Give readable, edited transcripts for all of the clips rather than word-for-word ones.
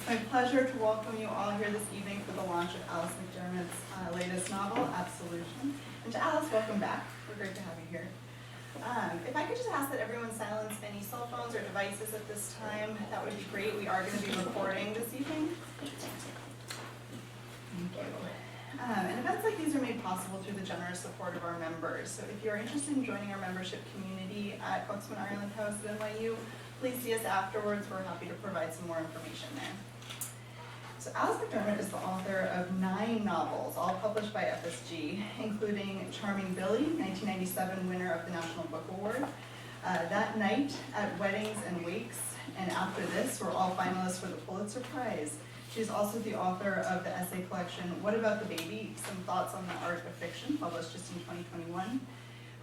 It's my pleasure to welcome you all here this evening for the launch of Alice McDermott's latest novel, Absolution. And to Alice, welcome back. We're great to have you here. If I could just ask that everyone silence any cell phones or devices at this time, that would be great. We are going to be recording this evening. Thank you. And events like these are made possible through the generous support of our members. So if you're interested in joining our membership community at Glucksman Ireland House at NYU, please see us afterwards. We're happy to provide some more information there. So Alice McDermott is the author of 9 novels, all published by FSG, including Charming Billy, 1997 winner of the National Book Award, That Night, At Weddings and Wakes, and After This were all finalists for the Pulitzer Prize. She's also the author of the essay collection, What About the Baby? Some Thoughts on the Art of Fiction, published just in 2021.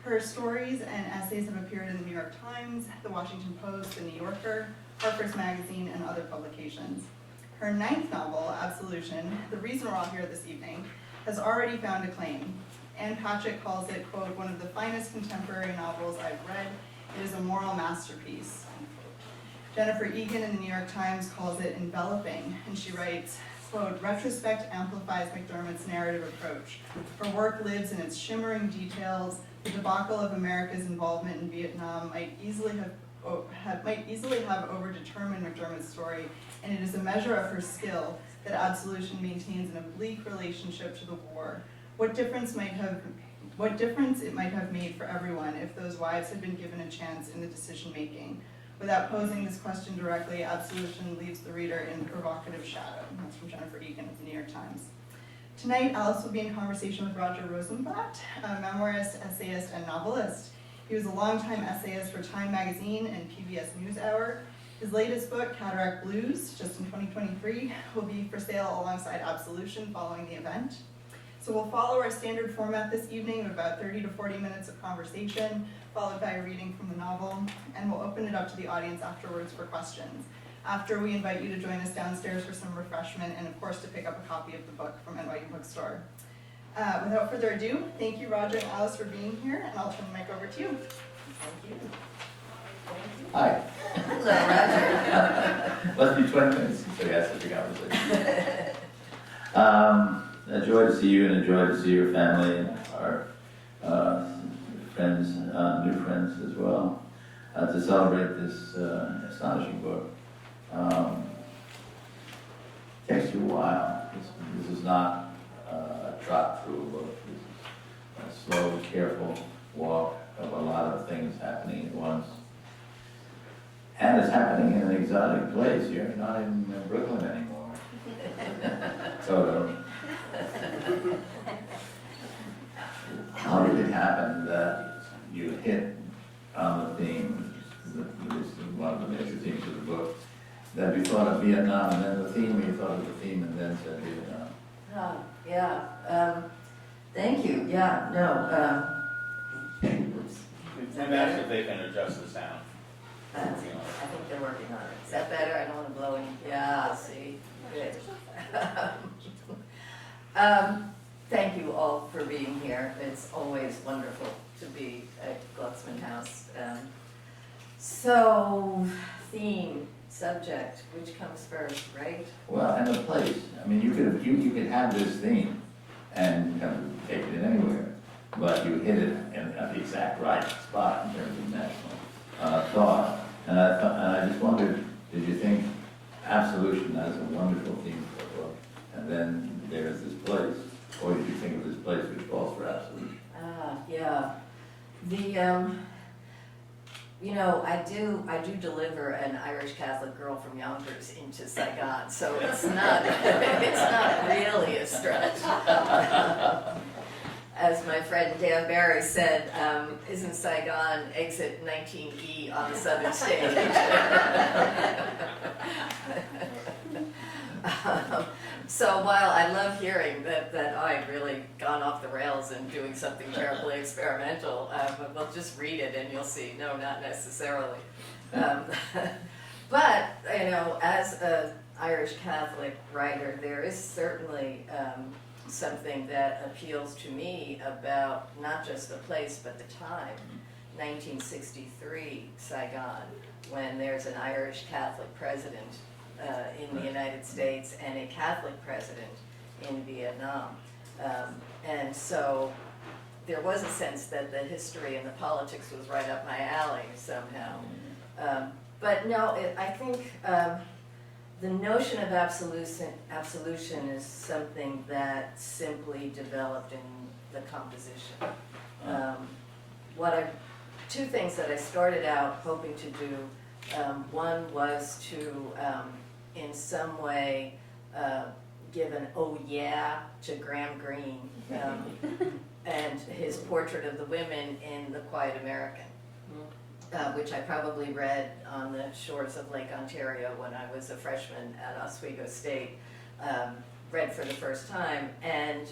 Her stories and essays have appeared in the New York Times, the Washington Post, the New Yorker, Harper's Magazine, and other publications. Her 9th novel, Absolution, the reason we're all here this evening, has already found acclaim. Anne Patchett calls it, quote, one of the finest contemporary novels I've read. It is a moral masterpiece. Jennifer Egan in the New York Times calls it enveloping, and she writes, quote, retrospect amplifies McDermott's narrative approach. Her work lives in its shimmering details. The debacle of America's involvement in Vietnam might easily have overdetermined McDermott's story, and it is a measure of her skill that Absolution maintains an oblique relationship to the war. What difference it might have made for everyone if those wives had been given a chance in the decision-making. Without posing this question directly, Absolution leaves the reader in provocative shadow. And that's from Jennifer Egan of the New York Times. Tonight, Alice will be in conversation with Roger Rosenblatt, a memoirist, essayist, and novelist. He was a longtime essayist for Time Magazine and PBS NewsHour. His latest book, Cataract Blues, just in 2023, will be for sale alongside Absolution following the event. So we'll follow our standard format this evening of about 30 to 40 minutes of conversation, followed by a reading from the novel, and we'll open it up to the audience afterwards for questions. After, we invite you to join us downstairs for some refreshment and, of course, to pick up a copy of the book from NYU Bookstore. Without further ado, thank you, Roger and Alice, for being here, and I'll turn the mic over to you. Thank you. Hi. Hello, Roger. Must be 20 minutes since we had such a conversation. A joy to see you and a joy to see your family and our friends, new friends as well, to celebrate this astonishing book. Takes you a while. This is not a trot through a book. This is a slow, careful walk of a lot of things happening at once. And it's happening in an exotic place. You're not in Brooklyn anymore. Totally. How did it happen that you hit on the theme, this is one of the major themes of the book, that you thought of Vietnam and then the theme, you thought of the theme and then said Vietnam? Thank you. Yeah, no. And that's if they can adjust the sound. I think they're working on it. Is that better? I don't want to blow any. Yeah, see? Good. Thank you all for being here. It's always wonderful to be at Glucksman House. So, theme, subject, which comes first, right? Well, and the place. I mean, you could have this theme and kind of take it in anywhere, but you hit it at the exact right spot in terms of national thought. And I just wondered, did you think Absolution as a wonderful theme for a book, and then there's this place, or did you think of this place which calls for Absolution? Yeah. I do deliver an Irish Catholic girl from Yonkers into Saigon, so it's not really a stretch. As my friend Dan Barry said, isn't Saigon exit 19E on the southern stage? So while I love hearing that I've really gone off the rails and doing something terribly experimental, we'll just read it and you'll see, no, not necessarily. But, as an Irish Catholic writer, there is certainly something that appeals to me about not just the place but the time, 1963 Saigon, when there's an Irish Catholic president in the United States and a Catholic president in Vietnam. And so there was a sense that the history and the politics was right up my alley somehow. But no, I think the notion of absolution is something that simply developed in the composition. Two things that I started out hoping to do. One was to, in some way, give an oh yeah to Graham Greene and his portrait of the women in The Quiet American, which I probably read on the shores of Lake Ontario when I was a freshman at Oswego State, read for the first time, and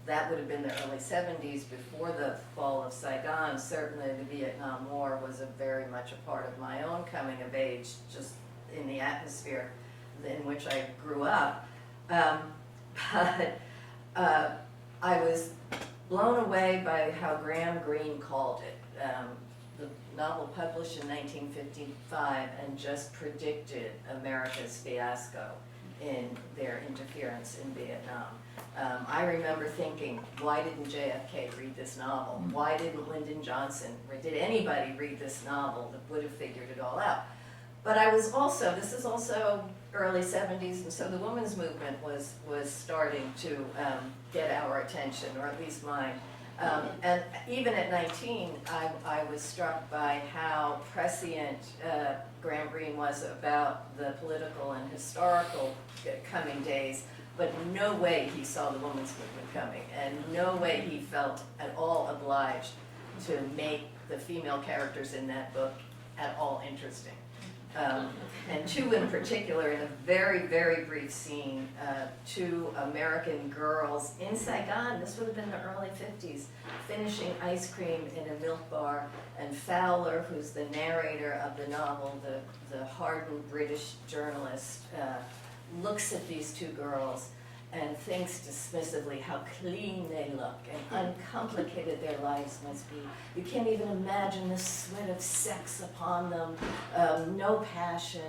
that would have been the early 70s, before the fall of Saigon. Certainly the Vietnam War was very much a part of my own coming of age, just in the atmosphere in which I grew up. But I was blown away by how Graham Greene called it. The novel published in 1955 and just predicted America's fiasco in their interference in Vietnam. I remember thinking, why didn't JFK read this novel? Why didn't Lyndon Johnson, did anybody read this novel that would have figured it all out? But I was also, this is also early 70s, and so the women's movement was starting to get our attention, or at least mine. And even at 19, I was struck by how prescient Graham Greene was about the political and historical coming days, but no way he saw the women's movement coming, and no way he felt at all obliged to make the female characters in that book at all interesting. And two in particular, in a very, very brief scene, two American girls in Saigon, this would have been the early 50s, finishing ice cream in a milk bar, and Fowler, who's the narrator of the novel, the hardened British journalist, looks at these two girls and thinks dismissively how clean they look and uncomplicated their lives must be. You can't even imagine the sweat of sex upon them, no passion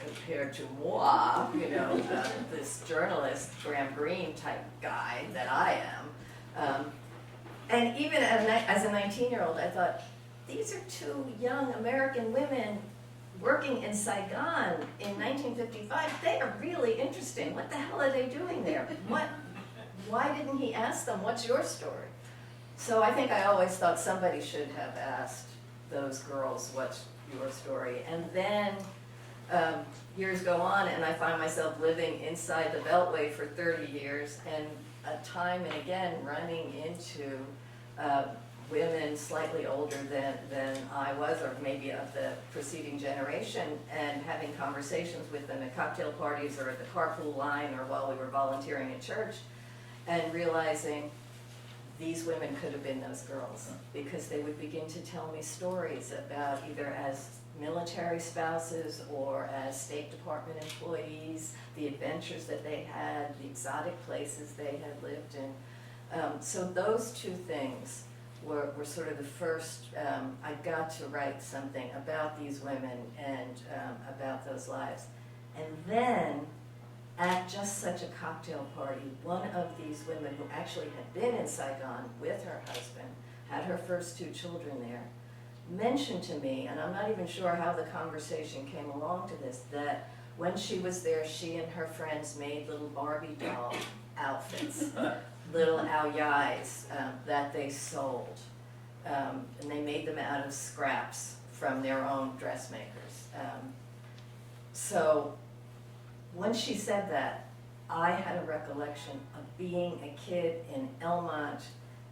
compared to moi, this journalist, Graham Greene type guy that I am. And even as a 19-year-old, I thought, these are two young American women working in Saigon in 1955, they are really interesting. What the hell are they doing there? Why didn't he ask them, what's your story? So I think I always thought somebody should have asked those girls, what's your story? And then years go on, and I find myself living inside the Beltway for 30 years, and time and again running into women slightly older than I was, or maybe of the preceding generation, and having conversations with them at cocktail parties or at the carpool line or while we were volunteering at church, and realizing these women could have been those girls, because they would begin to tell me stories about either as military spouses or as State Department employees, the adventures that they had, the exotic places they had lived in. So those two things were sort of the first, I got to write something about these women and about those lives. And then, at just such a cocktail party, one of these women who actually had been in Saigon with her husband, had her first two children there, mentioned to me, and I'm not even sure how the conversation came along to this, that when she was there, she and her friends made little Barbie doll outfits. Little aoyais that they sold. And they made them out of scraps from their own dressmakers. So when she said that, I had a recollection of being a kid in Elmont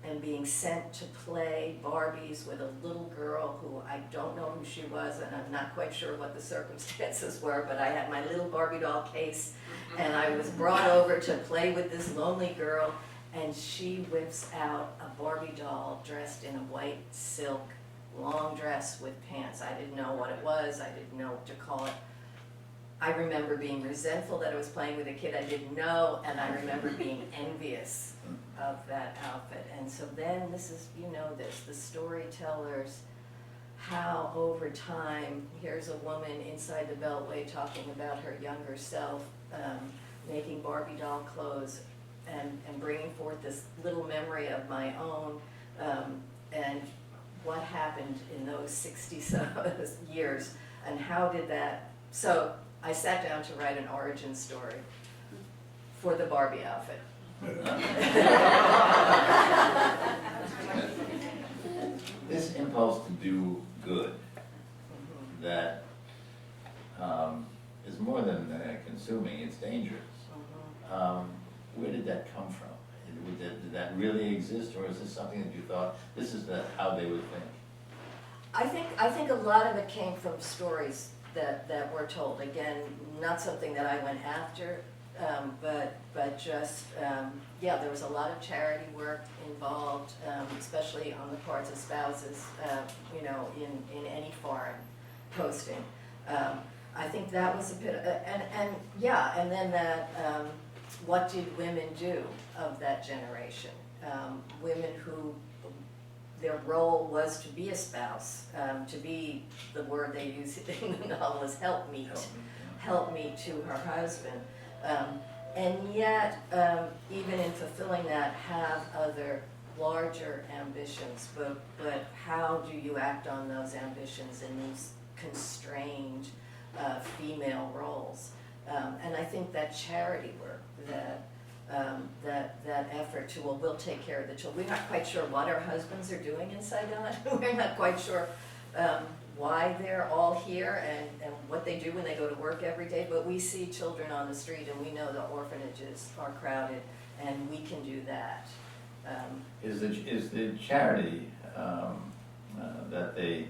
and being sent to play Barbies with a little girl who I don't know who she was, and I'm not quite sure what the circumstances were, but I had my little Barbie doll case, and I was brought over to play with this lonely girl. And she whips out a Barbie doll dressed in a white silk long dress with pants. I didn't know what it was. I didn't know what to call it. I remember being resentful that I was playing with a kid I didn't know, and I remember being envious of that outfit. And so then this is, the storytellers how over time, here's a woman inside the Beltway talking about her younger self, making Barbie doll clothes and bringing forth this little memory of my own, and what happened in those 60-some years, and how did that, so I sat down to write an origin story for the Barbie outfit. This impulse to do good that is more than consuming, it's dangerous. Where did that come from? Did that really exist, or is this something that you thought, this is how they would think? I think a lot of it came from stories that were told. Again, not something that I went after, but just, yeah, there was a lot of charity work involved, especially on the parts of spouses, you know, in any foreign posting. I think that was a bit, and yeah, and then that, what did women do of that generation? Women who, their role was to be a spouse, to be, the word they use in the novel is helpmeet to her husband. And yet, even in fulfilling that, have other larger ambitions, but how do you act on those ambitions in these constrained female roles? And I think that charity work, that effort to, well, we'll take care of the children. We're not quite sure what our husbands are doing in Saigon. We're not quite sure why they're all here and what they do when they go to work every day, but we see children on the street and we know the orphanages are crowded, and we can do that. Is the charity that they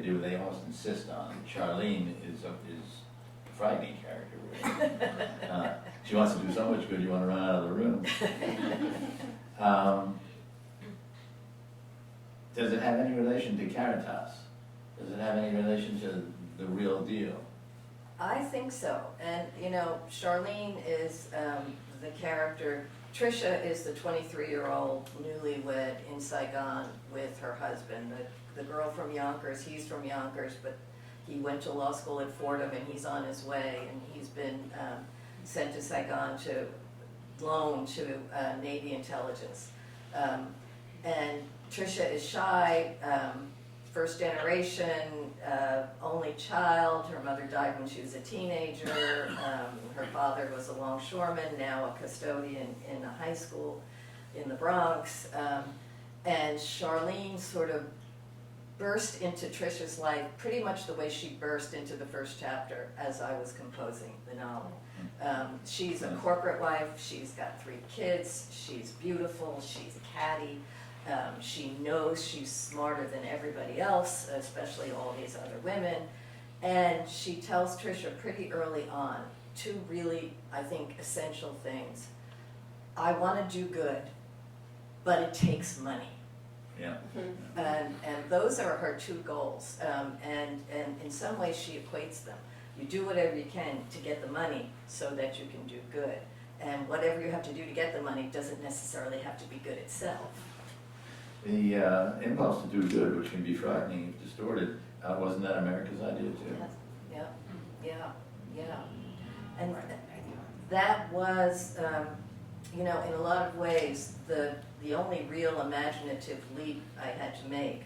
do, they always insist on? Charlene is a frightening character, really. She wants to do so much good, you want to run out of the room. Does it have any relation to Caritas? Does it have any relation to the real deal? I think so. And, you know, Charlene is the character. Tricia is the 23-year-old newlywed in Saigon with her husband. The girl from Yonkers, he's from Yonkers, but he went to law school at Fordham and he's on his way, and he's been sent to Saigon to loan to Navy intelligence. And Tricia is shy, first generation, only child. Her mother died when she was a teenager. Her father was a longshoreman, now a custodian in a high school in the Bronx. And Charlene sort of burst into Tricia's life pretty much the way she burst into the first chapter as I was composing the novel. She's a corporate wife, she's got 3 kids, she's beautiful, she's catty. She knows she's smarter than everybody else, especially all these other women. And she tells Tricia pretty early on 2 really, I think, essential things. I want to do good, but it takes money. Yeah. And those are her 2 goals. And in some ways she equates them. You do whatever you can to get the money so that you can do good. And whatever you have to do to get the money doesn't necessarily have to be good itself. The impulse to do good, which can be frightening if distorted, wasn't that America's idea too? Yeah. And that was, you know, in a lot of ways, the only real imaginative leap I had to make.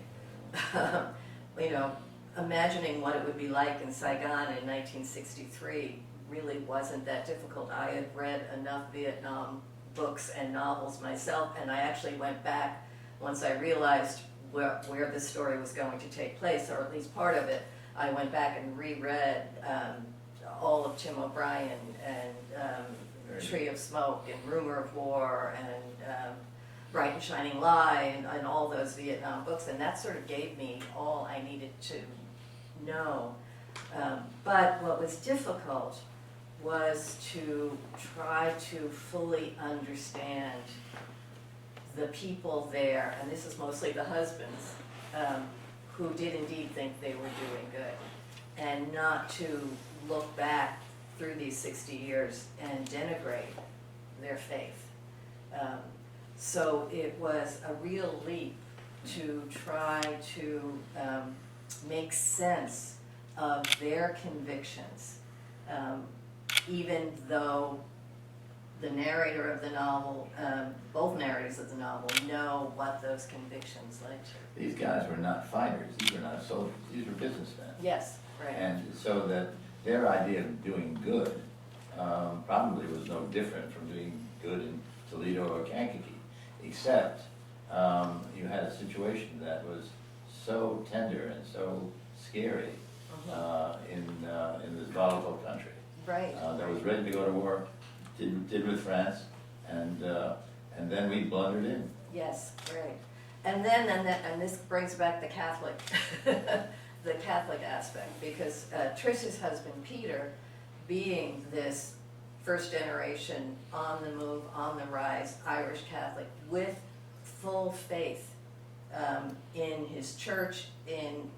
You know, imagining what it would be like in Saigon in 1963 really wasn't that difficult. I had read enough Vietnam books and novels myself, and I actually went back once I realized where this story was going to take place, or at least part of it. I went back and reread all of Tim O'Brien and Tree of Smoke and Rumor of War and Bright and Shining Lie and all those Vietnam books, and that sort of gave me all I needed to know. But what was difficult was to try to fully understand the people there, and this is mostly the husbands, who did indeed think they were doing good, and not to look back through these 60 years and denigrate their faith. So it was a real leap to try to make sense of their convictions, even though the narrator of the novel, both narrators of the novel, know what those convictions led to. These guys were not fighters, these were not soldiers, these were businessmen. Yes, right. And so that their idea of doing good probably was no different from doing good in Toledo or Kankakee, except you had a situation that was so tender and so scary in this volatile country. Right. That was ready to go to war, did with France, and then we blundered in. Yes, right. And then, and this brings back the Catholic, the Catholic aspect, because Tricia's husband, Peter, being this first generation, on the move, on the rise, Irish Catholic, with full faith in his church, in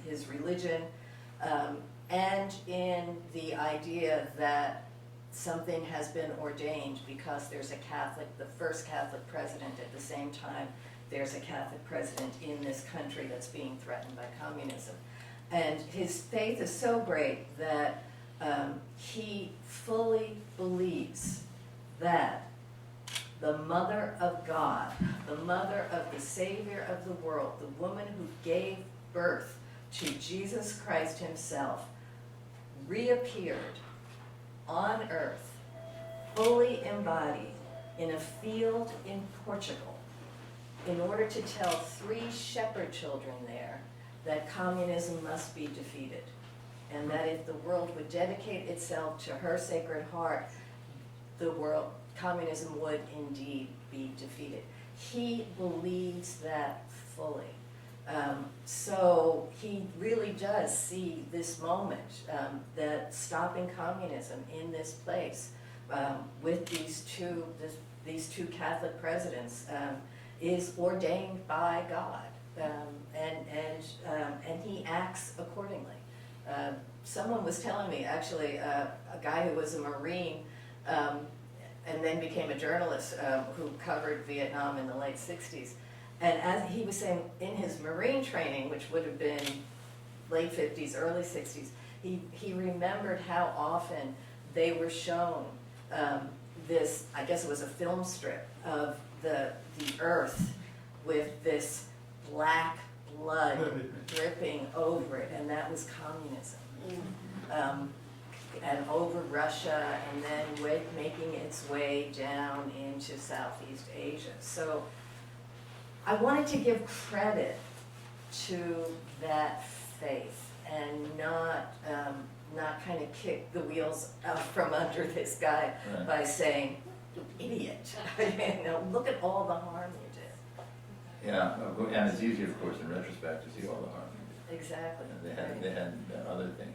his religion, and in the idea that something has been ordained because there's a Catholic, the first Catholic president. At the same time, there's a Catholic president in this country that's being threatened by communism. And his faith is so great that he fully believes that the Mother of God, the Mother of the Savior of the world, the woman who gave birth to Jesus Christ himself, reappeared on earth, fully embodied, in a field in Portugal, in order to tell 3 shepherd children there that communism must be defeated, and that if the world would dedicate itself to her Sacred Heart, communism would indeed be defeated. He believes that fully. So he really does see this moment, that stopping communism in this place with these two Catholic presidents is ordained by God, and he acts accordingly. Someone was telling me, actually, a guy who was a Marine and then became a journalist who covered Vietnam in the late 60s. And as he was saying, in his Marine training, which would have been late 50s, early 60s, he remembered how often they were shown this, I guess it was a film strip, of the earth with this black blood dripping over it, and that was communism. And over Russia, and then making its way down into Southeast Asia. So I wanted to give credit to that faith and not kind of kick the wheels out from under this guy by saying, "You idiot!" Look at all the harm you did. Yeah, and it's easier, of course, in retrospect to see all the harm you did. Exactly. They had other things.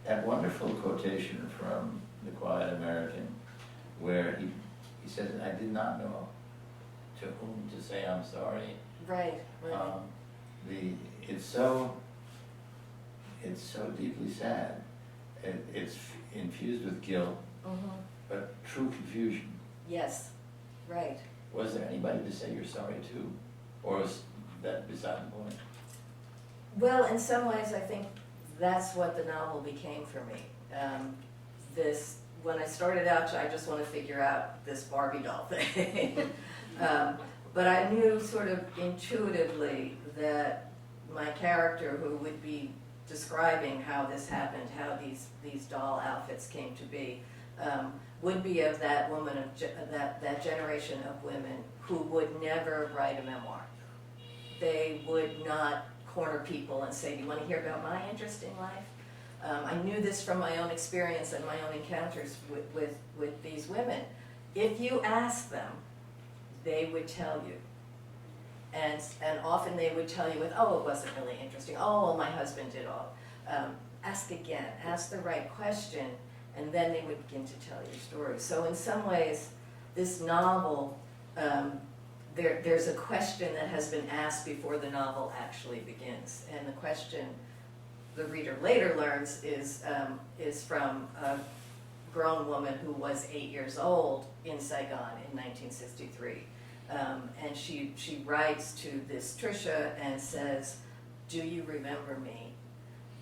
That wonderful quotation from The Quiet American, where he says, "I did not know to whom to say I'm sorry." Right. It's so deeply sad. It's infused with guilt, but true confusion. Yes. Right. Was there anybody to say you're sorry to, or was that beside the point? Well, in some ways, I think that's what the novel became for me. When I started out, I just want to figure out this Barbie doll thing. But I knew sort of intuitively that my character, who would be describing how this happened, how these doll outfits came to be, would be of that woman, that generation of women who would never write a memoir. They would not corner people and say, "Do you want to hear about my interesting life?" I knew this from my own experience and my own encounters with these women. If you ask them, they would tell you. And often they would tell you with, "Oh, it wasn't really interesting. Oh, well, my husband did all." Ask again, ask the right question, and then they would begin to tell your story. So in some ways, this novel, there's a question that has been asked before the novel actually begins. And the question the reader later learns is from a grown woman who was 8 years old in Saigon in 1963. And she writes to this Tricia and says, do you remember me?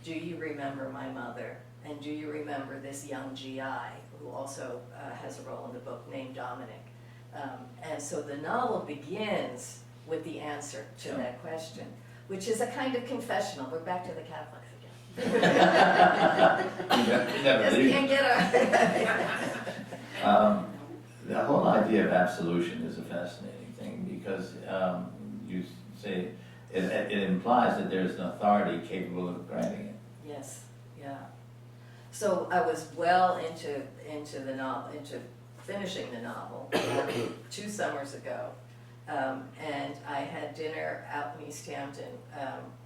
Do you remember my mother? And do you remember this young GI who also has a role in the book named Dominic? And so the novel begins with the answer to that question, which is a kind of confessional. We're back to the Catholics again. You never Just leave. can't get The whole idea of absolution is a fascinating thing because you say it implies that there's an authority capable of granting it. Yes, yeah. So I was well into the novel, into finishing the novel 2 summers ago, and I had dinner out in East Hampton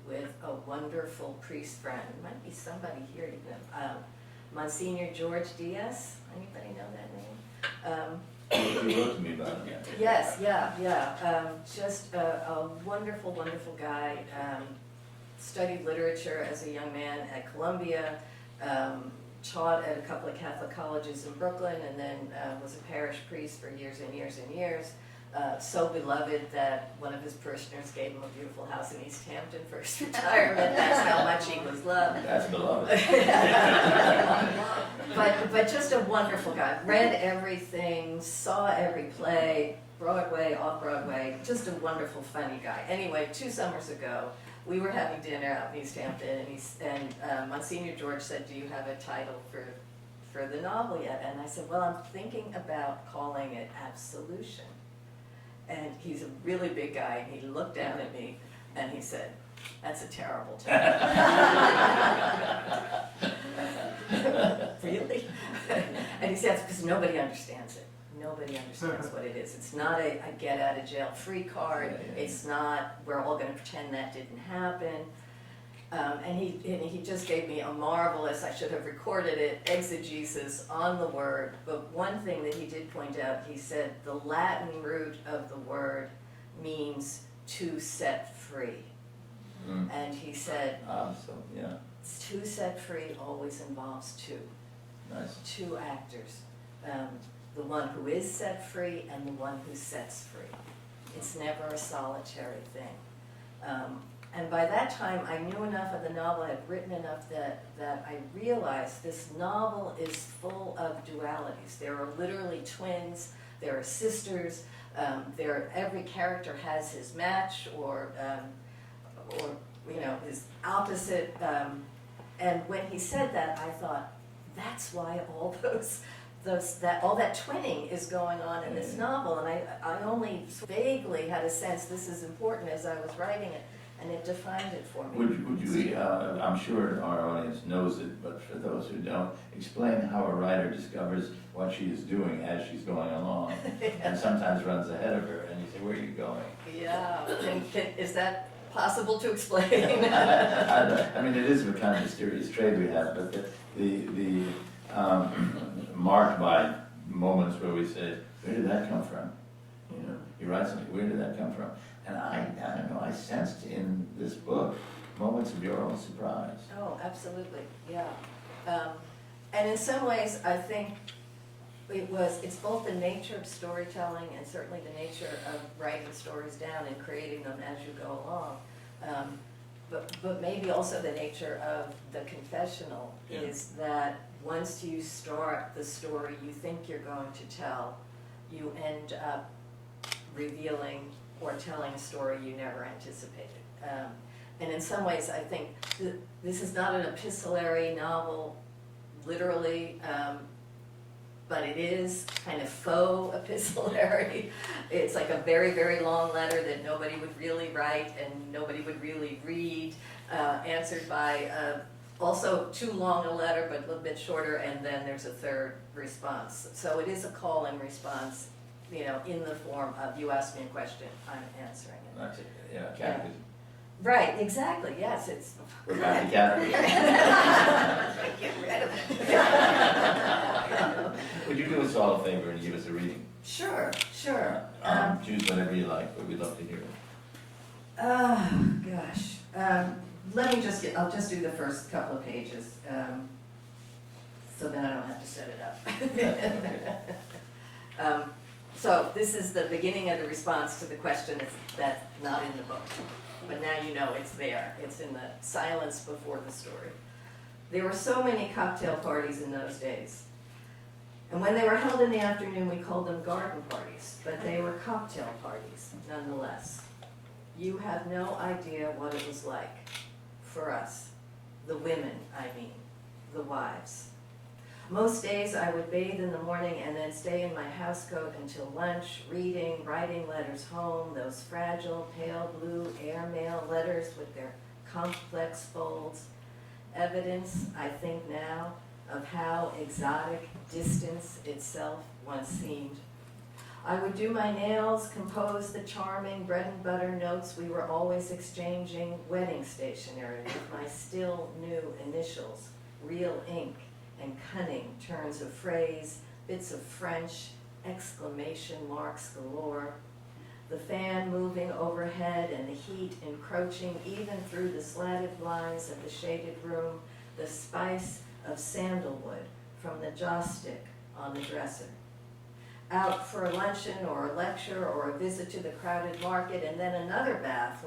with a wonderful priest friend. There might be somebody here even. Monsignor George Diaz. Anybody know that name? You wrote to me about it. Yes, yeah. Just a wonderful, wonderful guy. Studied literature as a young man at Columbia, taught at a couple of Catholic colleges in Brooklyn, and then was a parish priest for years and years and years. So beloved that one of his parishioners gave him a beautiful house in East Hampton for his retirement. That's how much he was loved. That's beloved. But just a wonderful guy. Read everything, saw every play, Broadway, off-Broadway, just a wonderful, funny guy. Anyway, 2 summers ago, we were having dinner out in East Hampton, and Monsignor George said, do you have a title for the novel yet? And I said, well, I'm thinking about calling it Absolution. And he's a really big guy, and he looked down at me, and he said, that's a terrible title. Really? And he said, it's because nobody understands it. Nobody understands what it is. It's not a get out of jail free card. It's not, we're all going to pretend that didn't happen. And he just gave me a marvelous, I should have recorded it, exegesis on the word. But one thing that he did point out, he said the Latin root of the word means to set free. And he said, to set free always involves two. Nice. 2 actors. The one who is set free and the one who sets free. It's never a solitary thing. And by that time, I knew enough of the novel, I had written enough that I realized this novel is full of dualities. There are literally twins, there are sisters, every character has his match or his opposite. And when he said that, I thought, that's why all all that twinning is going on in this novel. And I only vaguely had a sense this is important as I was writing it. And it defined it for me. Would you, I'm sure our audience knows it, but for those who don't, explain how a writer discovers what she is doing as she's going along, and sometimes runs ahead of her, and you say, where are you going? Yeah, is that possible to explain? I mean, it is a kind of mysterious trade we have, but the marked by moments where we say, where did that come from? You know, you write something, where did that come from? And I don't know, I sensed in this book moments of your own surprise. Oh, absolutely, yeah. And in some ways, I think it's both the nature of storytelling and certainly the nature of writing stories down and creating them as you go along. But maybe also the nature of the confessional is that once you start the story you think you're going to tell, you end up revealing or telling a story you never anticipated. And in some ways, I think this is not an epistolary novel, literally, but it is kind of faux epistolary. It's like a very, very long letter that nobody would really write and nobody would really read, answered by also too long a letter, but a little bit shorter, and then there's a third response. So it is a call and response, you know, in the form of, you ask me a question, I'm answering it. That's it, catechism. Right, exactly, yes, it's... We're back to catechism. Get rid of it. Would you do us all a favor and give us a reading? Sure. Choose whatever you like, but we'd love to hear it. Oh, gosh. I'll just do the first couple of pages, so then I don't have to set it up. So this is the beginning of the response to the question that's not in the book. But now you know it's there. It's in the silence before the story. There were so many cocktail parties in those days. And when they were held in the afternoon, we called them garden parties, but they were cocktail parties nonetheless. You have no idea what it was like for us, the women, I mean, the wives. Most days I would bathe in the morning and then stay in my housecoat until lunch, reading, writing letters home, those fragile, pale blue airmail letters with their complex folds. Evidence, I think now, of how exotic distance itself once seemed. I would do my nails, compose the charming bread and butter notes we were always exchanging, wedding stationery with my still new initials, real ink, and cunning turns of phrase, bits of French, exclamation marks galore. The fan moving overhead and the heat encroaching even through the slatted blinds of the shaded room, the spice of sandalwood from the joss-stick on the dresser. Out for a luncheon or a lecture or a visit to the crowded market, and then another bath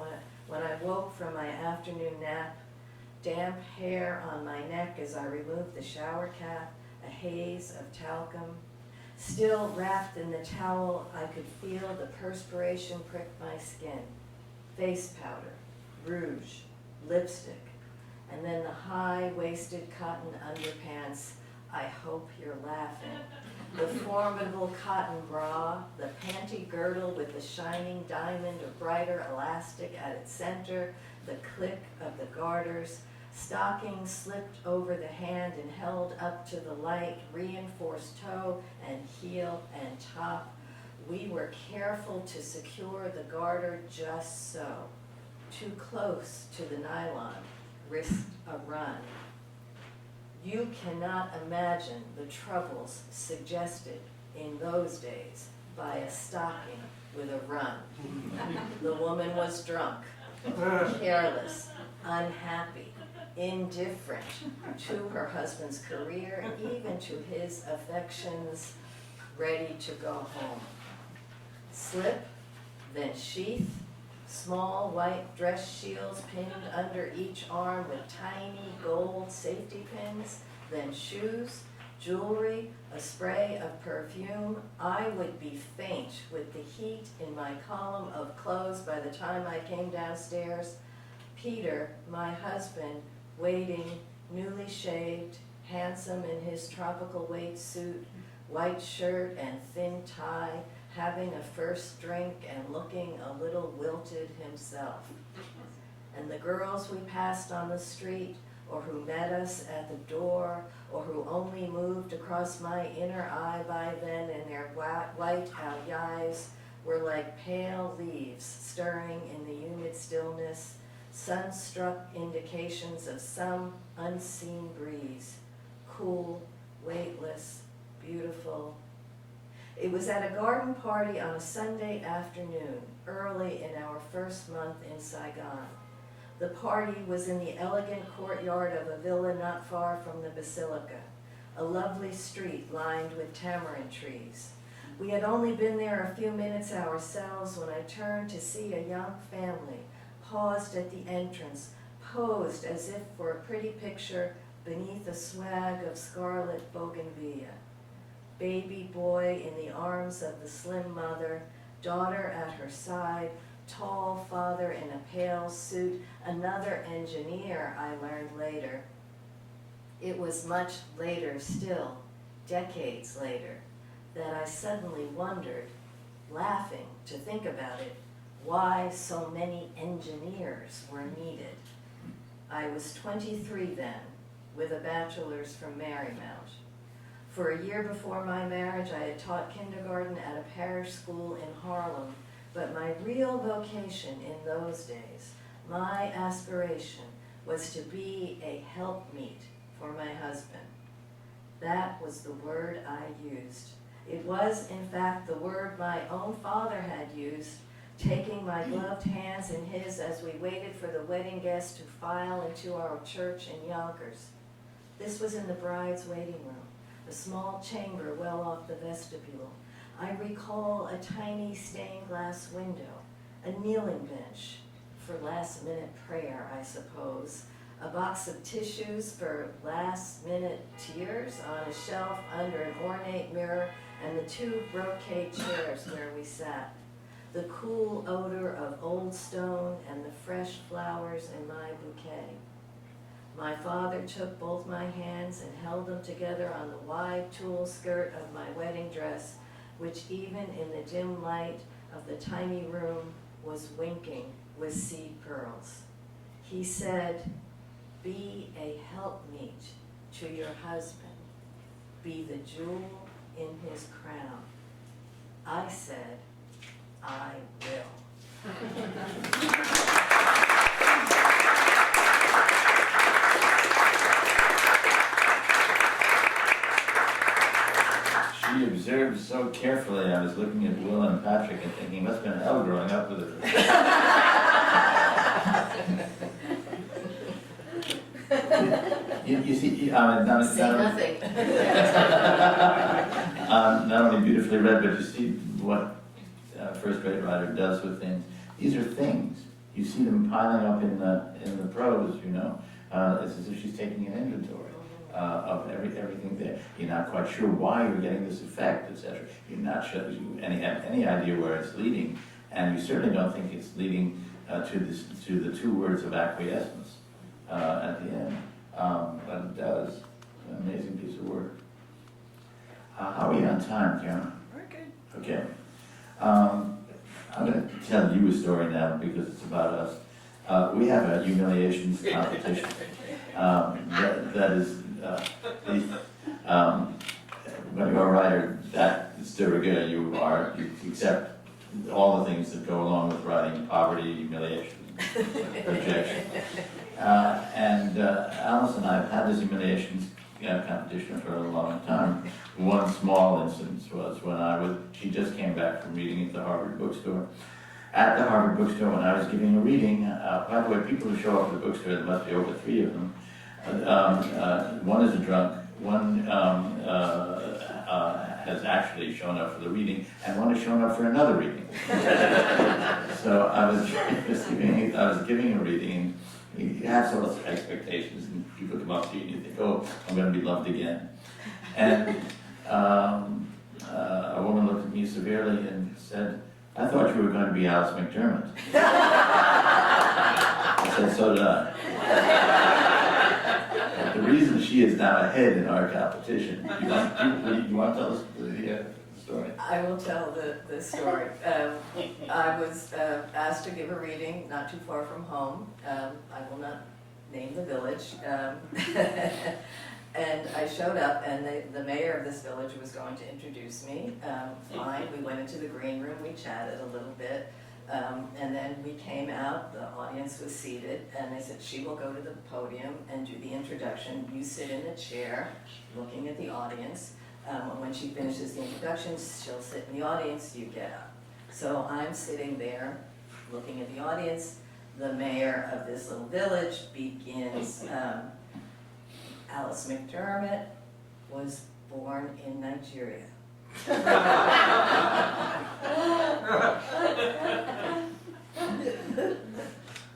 when I woke from my afternoon nap, damp hair on my neck as I removed the shower cap, a haze of talcum. Still wrapped in the towel, I could feel the perspiration prick my skin. Face powder, rouge, lipstick, and then the high-waisted cotton underpants. I hope you're laughing. The formidable cotton bra, the panty girdle with the shining diamond or brighter elastic at its center, the click of the garters, stockings slipped over the hand and held up to the light, reinforced toe and heel and top. We were careful to secure the garter just so. Too close to the nylon, risked a run. You cannot imagine the troubles suggested in those days by a stocking with a run. The woman was drunk, careless, unhappy, indifferent to her husband's career, even to his affections, ready to go home. Slip, then sheath, small white dress shields pinned under each arm with tiny gold safety pins, then shoes, jewelry, a spray of perfume. I would be faint with the heat in my column of clothes by the time I came downstairs. Peter, my husband, waiting, newly shaved, handsome in his tropical weight suit, white shirt and thin tie, having a first drink and looking a little wilted himself. And the girls we passed on the street, or who met us at the door, or who only moved across my inner eye by then in their white eyes, were like pale leaves stirring in the humid stillness, sun-struck indications of some unseen breeze, cool, weightless, beautiful. It was at a garden party on a Sunday afternoon, early in our first month in Saigon. The party was in the elegant courtyard of a villa not far from the basilica, a lovely street lined with tamarind trees. We had only been there a few minutes ourselves when I turned to see a young family, paused at the entrance, posed as if for a pretty picture beneath a swag of scarlet bougainvillea. Baby boy in the arms of the slim mother, daughter at her side, tall father in a pale suit, another engineer, I learned later. It was much later still, decades later, that I suddenly wondered, laughing to think about it, why so many engineers were needed. I was 23 then, with a bachelor's from Marymount. For a year before my marriage, I had taught kindergarten at a parish school in Harlem, but my real vocation in those days, my aspiration, was to be a helpmeet for my husband. That was the word I used. It was, in fact, the word my own father had used, taking my gloved hands in his as we waited for the wedding guests to file into our church in Yonkers. This was in the bride's waiting room, a small chamber well off the vestibule. I recall a tiny stained glass window, a kneeling bench for last-minute prayer, I suppose, a box of tissues for last-minute tears on a shelf under an ornate mirror, and the 2 brocade chairs where we sat. The cool odor of old stone and the fresh flowers in my bouquet. My father took both my hands and held them together on the wide tulle skirt of my wedding dress, which even in the dim light of the tiny room was winking with seed pearls. He said, "Be a helpmeet to your husband. Be the jewel in his crown." I said, "I will." She observed so carefully. I was looking at Will and Patrick and thinking, must have been hell growing up with her. You see, Say nothing. Not only beautifully read, but you see what a first-grade writer does with things. These are things. You see them piling up in the prose, you know. It's as if she's taking an inventory of everything there. You're not quite sure why you're getting this effect, etc. You're not sure you have any idea where it's leading, and you certainly don't think it's leading to the 2 words of acquiescence at the end. But it does. An amazing piece of work. How are we on time, Karen? We're good. Okay. I'm going to tell you a story now because it's about us. We have a humiliations competition. That is, when you're a writer, that is de rigueur. You accept all the things that go along with writing: poverty, humiliation, rejection. And Alice and I have had this humiliations competition for a long time. One small instance was when she just came back from reading at the Harvard bookstore. At the Harvard bookstore, when I was giving a reading, by the way, people who show up at the bookstore, there must be over 3 of them. One is a drunk, one has actually shown up for the reading, and one has shown up for another reading. So I was giving a reading. You have sort of expectations, and people come up to you and you think, "Oh, I'm going to be loved again." And a woman looked at me severely and said, "I thought you were going to be Alice McDermott." I said, "So did I." The reason she is now ahead in our competition. You want to tell us the story? I will tell the story. I was asked to give a reading not too far from home. I will not name the village. And I showed up, and the mayor of this village was going to introduce me. Fine, we went into the green room, we chatted a little bit, and then we came out, the audience was seated, and they said, "She will go to the podium and do the introduction. You sit in the chair, looking at the audience. When she finishes the introduction, she'll sit in the audience, you get up." So I'm sitting there, looking at the audience. The mayor of this little village begins, Alice McDermott was born in Nigeria.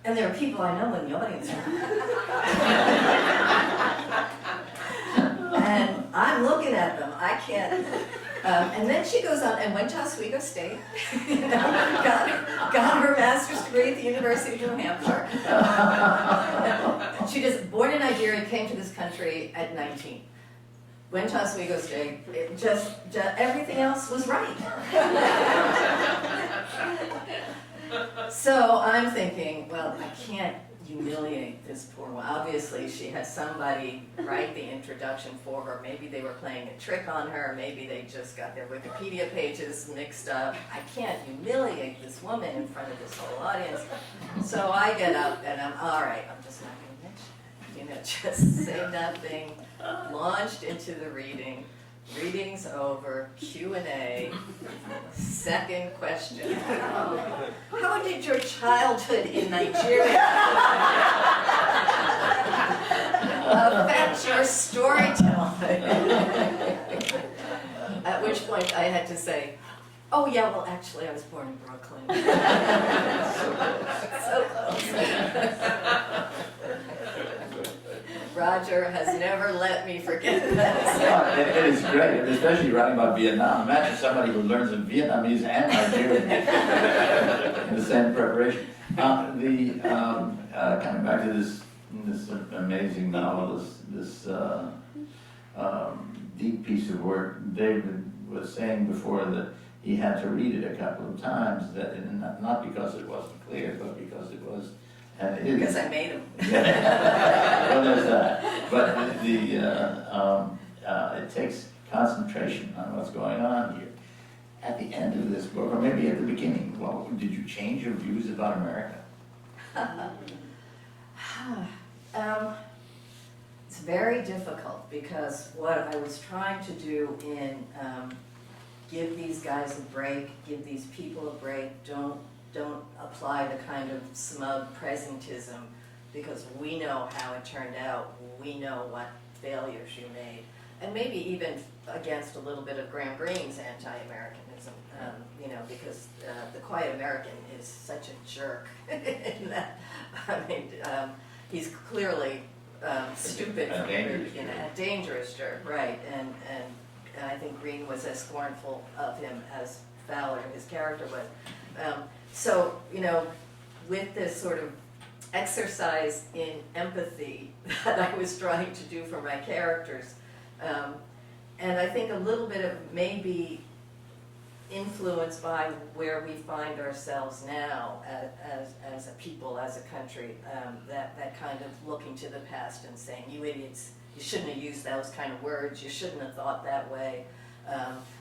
And there are people I know in the audience. And I'm looking at them, I can't. And then she goes on and went to Oswego State, got her master's degree at the University of New Hampshire. She just, born in Nigeria, came to this country at 19. Went to Oswego State, it just everything else was right. So I'm thinking, well, I can't humiliate this poor one. Obviously, she had somebody write the introduction for her. Maybe they were playing a trick on her. Maybe they just got their Wikipedia pages mixed up. I can't humiliate this woman in front of this whole audience. So I get up and I'm, all right, I'm just not going to mention it. Just say nothing. Launched into the reading. Reading's over, Q&A, second question. How did your childhood in Nigeria affect your storytelling? At which point I had to say, oh yeah, well actually I was born in Brooklyn. So close. Roger has never let me forget that. Yeah, it is great, and especially writing about Vietnam. Imagine somebody who learns in Vietnamese and Nigerian in the same preparation. Coming back to this amazing novel, this deep piece of work. David was saying before that he had to read it a couple of times. Not because it wasn't clear, but because it was. And it is. Because I made him. Well, there's that. But it takes concentration on what's going on here. At the end of this book, or maybe at the beginning, well, did you change your views about America? It's very difficult because what I was trying to do in give these guys a break, give these people a break, don't apply the kind of smug presentism, because we know how it turned out, we know what failures you made, and maybe even against a little bit of Graham Greene's anti-Americanism, because the Quiet American is such a jerk in that, he's clearly stupid from the beginning, a dangerous jerk, right, and I think Greene was as scornful of him as Fowler, his character, was. So, with this sort of exercise in empathy that I was trying to do for my characters, and I think a little bit of maybe influenced by where we find ourselves now as a people, as a country, that kind of looking to the past and saying, you idiots, you shouldn't have used those kind of words, you shouldn't have thought that way.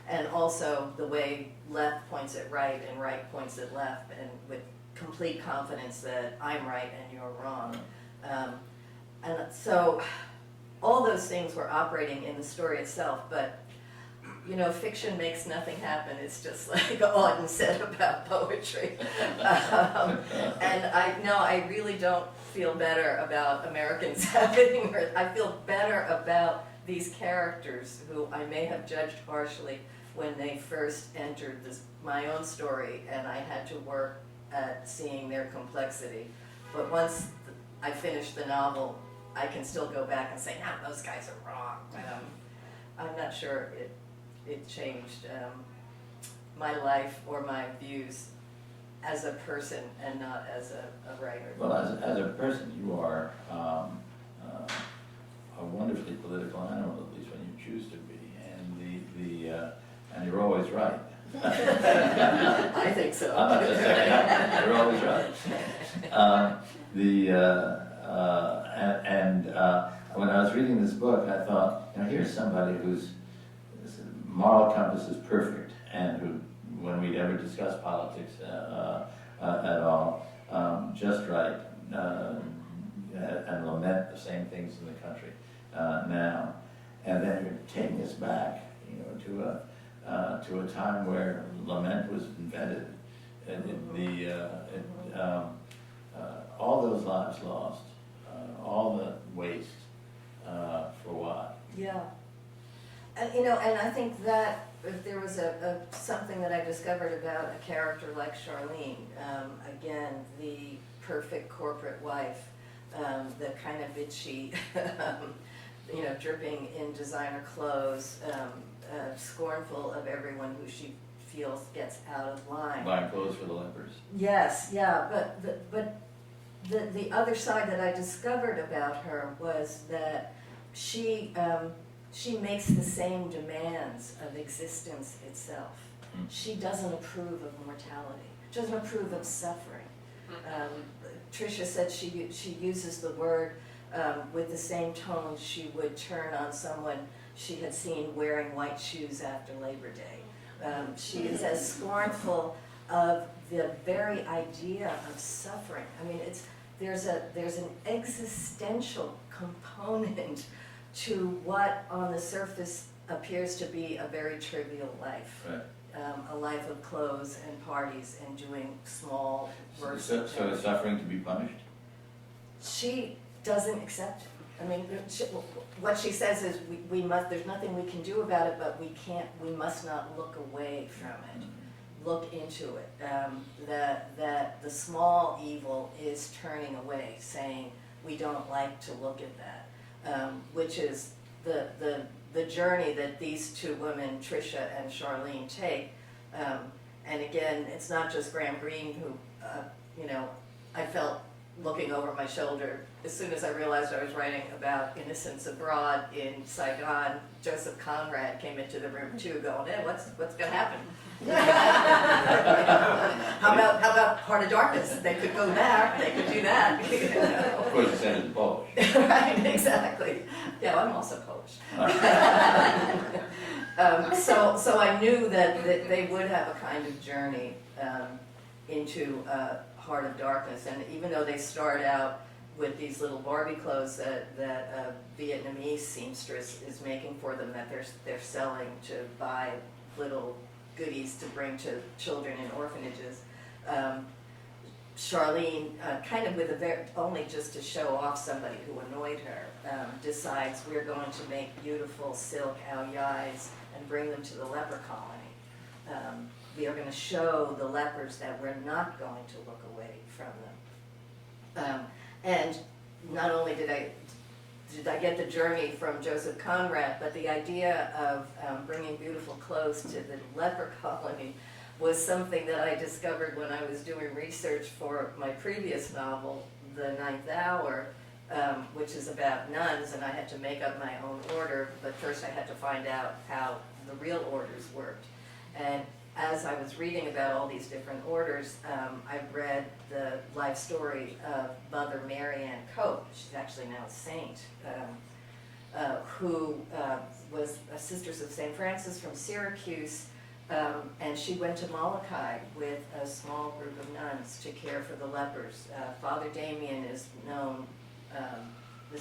And also the way left points at right and right points at left, and with complete confidence that I'm right and you're wrong. And so all those things were operating in the story itself, but fiction makes nothing happen. It's just like Auden said about poetry. And I really don't feel better about Americans having, I feel better about these characters who I may have judged harshly when they first entered my own story, and I had to work at seeing their complexity. But once I finish the novel, I can still go back and say, no, those guys are wrong. I'm not sure it changed my life or my views as a person and not as a writer. Well, as a person, you are a wonderfully political animal, at least when you choose to be, and you're always right. I think so. I'm not just saying that. You're always right. When I was reading this book, I thought, here's somebody whose moral compass is perfect, and who, when we'd ever discuss politics at all, just right, and lament the same things in the country now. And then you're taking us back, to a time where lament was invented, and all those lives lost, all the waste, for what? Yeah. And I think that if there was something that I discovered about a character like Charlene, again, the perfect corporate wife, the kind of bitchy, dripping in designer clothes, scornful of everyone who she feels gets out of line. Buying clothes for the lepers. Yes, yeah, but the other side that I discovered about her was that she makes the same demands of existence itself. She doesn't approve of mortality. She doesn't approve of suffering. Tricia said she uses the word with the same tone she would turn on someone she had seen wearing white shoes after Labor Day. She is as scornful of the very idea of suffering. I mean, there's an existential component to what on the surface appears to be a very trivial life. Right. A life of clothes and parties and doing small work. So is suffering to be punished? She doesn't accept it. I mean, what she says is we must, there's nothing we can do about it, but we must not look away from it. Look into it. That the small evil is turning away, saying we don't like to look at that, which is the journey that these two women, Tricia and Charlene, take. And again, it's not just Graham Greene who, I felt looking over my shoulder as soon as I realized I was writing about innocence abroad in Saigon. Joseph Conrad came into the room too, going, what's going to happen? how about Heart of Darkness? They could go there, they could do that. Of course, you said it in Polish. Right, exactly. Yeah, I'm also Polish. So I knew that they would have a kind of journey into Heart of Darkness, and even though they start out with these little Barbie clothes that a Vietnamese seamstress is making for them, that they're selling to buy little goodies to bring to children in orphanages, Charlene, kind of with only just to show off somebody who annoyed her, decides we're going to make beautiful silk aoyais and bring them to the leper colony. We are going to show the lepers that we're not going to look away from them. And not only did I get the journey from Joseph Conrad, but the idea of bringing beautiful clothes to the leper colony was something that I discovered when I was doing research for my previous novel, The Ninth Hour, which is about nuns, and I had to make up my own order, but first I had to find out how the real orders worked. And as I was reading about all these different orders, I read the life story of Mother Mary Ann Cope. She's actually now a saint, who was a Sisters of St. Francis from Syracuse, and she went to Molokai with a small group of nuns to care for the lepers. Father Damien is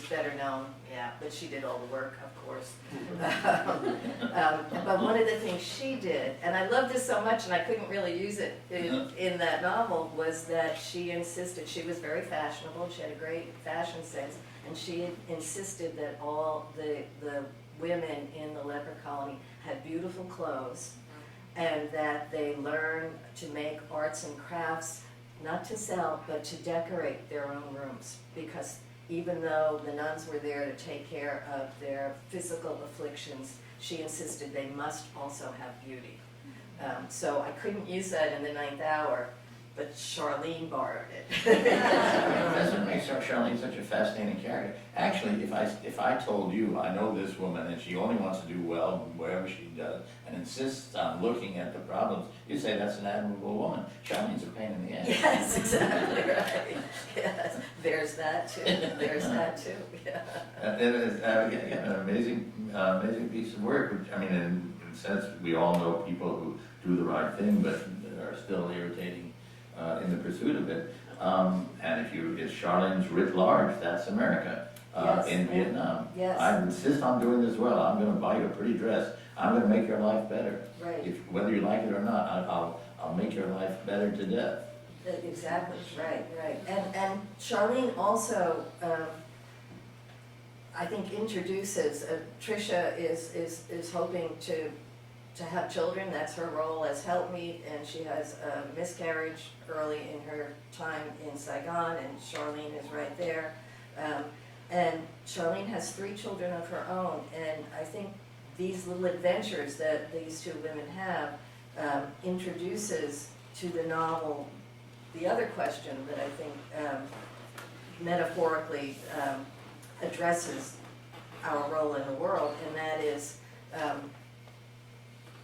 better known, yeah, but she did all the work, of course. But one of the things she did, and I loved this so much and I couldn't really use it in that novel, was that she insisted, she was very fashionable, she had a great fashion sense, and she insisted that all the women in the leper colony had beautiful clothes, and that they learn to make arts and crafts, not to sell, but to decorate their own rooms, because even though the nuns were there to take care of their physical afflictions, she insisted they must also have beauty. So I couldn't use that in The Ninth Hour, but Charlene borrowed it. That's what makes Charlene such a fascinating character. Actually, if I told you, I know this woman and she only wants to do well wherever she does and insists on looking at the problems, you'd say that's an admirable woman. Charlene's a pain in the ass. Yes, exactly right. Yes, there's that too. There's that too. Yeah. It is again, an amazing piece of work. Which, I mean, in a sense, we all know people who do the right thing, but are still irritating in the pursuit of it. And if Charlene's writ large, that's America. Yes, in Vietnam. Yes. I insist on doing this well. I'm going to buy you a pretty dress. I'm going to make your life better. Right. Whether you like it or not, I'll make your life better to death. Exactly, right. And Charlene also, I think, introduces, Tricia is hoping to have children. That's her role as helpmeet, and she has a miscarriage early in her time in Saigon, and Charlene is right there. And Charlene has 3 children of her own, and I think these little adventures that these two women have introduces to the novel the other question that I think metaphorically addresses our role in the world, and that is,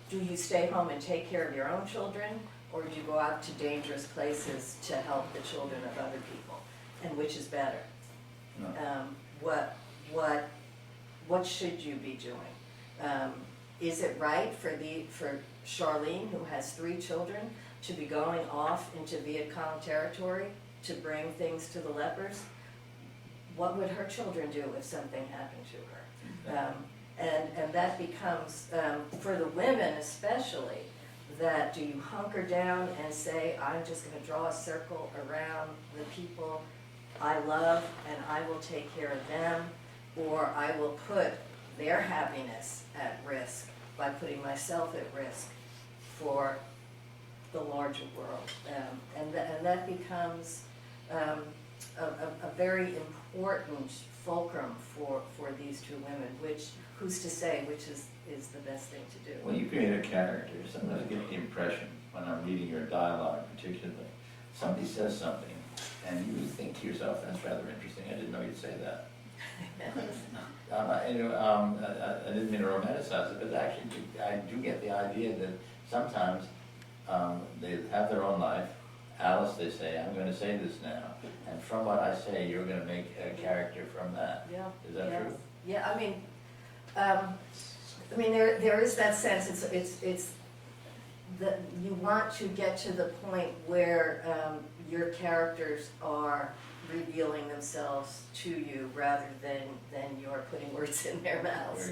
do you stay home and take care of your own children, or do you go out to dangerous places to help the children of other people? And which is better? No. What should you be doing? Is it right for Charlene, who has 3 children, to be going off into Viet Cong territory to bring things to the lepers? What would her children do if something happened to her? And that becomes, for the women especially, that do you hunker down and say, I'm just going to draw a circle around the people I love and I will take care of them, or I will put their happiness at risk by putting myself at risk for the larger world. And that becomes a very important fulcrum for these two women, which, who's to say which is the best thing to do? When you create a character, sometimes I get the impression, when I'm reading your dialogue particularly, somebody says something, and you think to yourself, that's rather interesting, I didn't know you'd say that. I didn't mean to romanticize it, but actually, I do get the idea that sometimes they have their own life. Alice, they say, I'm going to say this now, and from what I say, you're going to make a character from that. Yeah. Is that true? Yeah, I mean, there is that sense. It's that you want to get to the point where your characters are revealing themselves to you rather than you're putting words in their mouths.